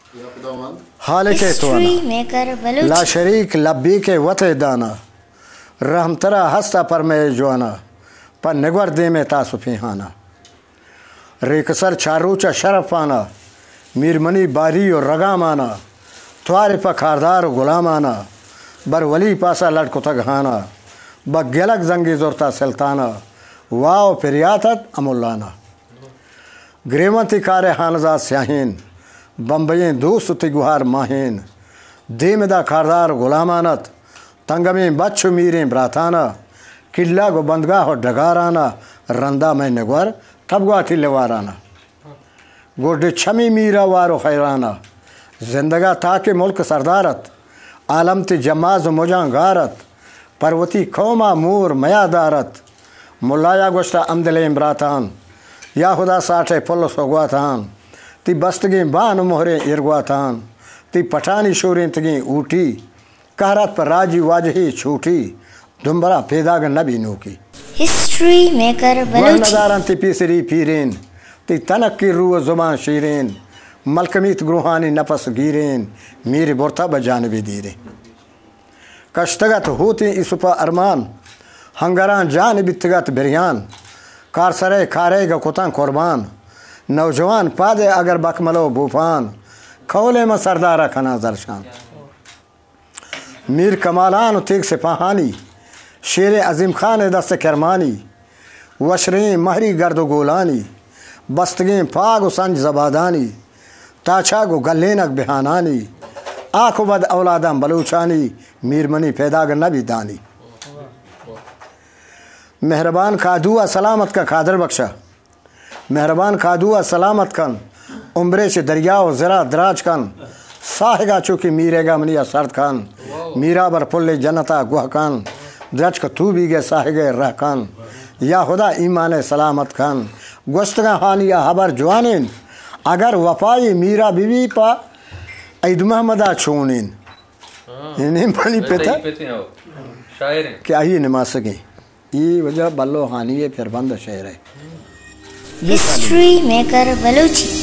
हाल के तो ला शरीक लब्बी के वते दाना रहम तरा हस्ता पर में जवाना पर निगर दे में तासुफिहाना रेकसर चारूचा शरफाना मीरमनी बारी और रगामाना त्वारे पर खारदार गुलामाना बर वली पासा लड़को तगहाना बगलक जंगी जोरता सल्ताना वाओ फिरियातत अमुल्लाना ग्रेमती कारे हानजा स्याहीन बम्बई दोस्त तिगुहार माहीन देमदा खारदार गुलामानत तंगमी बच्चु मीरें ब्राताना किल्ला गो बंदगा हो डगाराना रंदा में नगवर तबगा तिलवाराना गोडे छमी मीरा वारो खैराना जिंदगा ताके मुल्क सरदारत आलम ति जमाज मुजा गारत पर्वती कौमा मूर मयादारत मुलाया गोश्ता अमदले इमरातान या खुदा साठे पुल सोगवातान ती बस्तगी बान मोहरे इरगवातान ती पठानी शोरें तगी ऊटी कहरत पर राजी वाजही छूटी दुम्बरा पैदाग नबी नू की हिस्ट्री मेकर बलूची नजारन ती पीसरी पीरेन ती तनक की रूह जुबान शीरेन मलकमीत ग्रूहानी नफस गिरेन मीर बुरता बजानबी दीरे कश्तगत होती इसुपा अरमान हंगरान जान बितगत बिरयान कारसरे खारेगा कुतां कुर्बान नौजवान पादे अगर बकमलो बूफान खौले में सरदारा खना जरशान मीर कमालान तेग सिपाहानी शेर अजीम खान दस्त करमानी वशरें महरी गर्द गोलानी बस्तगें फाग संज जबादानी ताछा गो गलेनक बिहानानी आँखों बद औलादम बलूचानी मीरमनी पैदाग नबी दानी मेहरबान खादुआ सलामत का खादर बख्शा मेहरबान खादुआ सलामत कन उम्रे से दरियाओ ज़रा दराज कन साहेगा चूँकि मीरेगा मनिया सर्द खान मीरा बर पुल्ले जनता गुह खान द्रच का तू भी गे साहेगे रह खान या खुदा ईमान सलामत खान गोश्तगा हानिया हबर जवानिन अगर वफाई मीरा बीवी पा ईद महमदा छोनिन इन्हें मनी पेता क्या ही नमाज सके ये वजह बल्लो हानिए फिर बंद शेर है हिस्ट्री मेकर बलूची।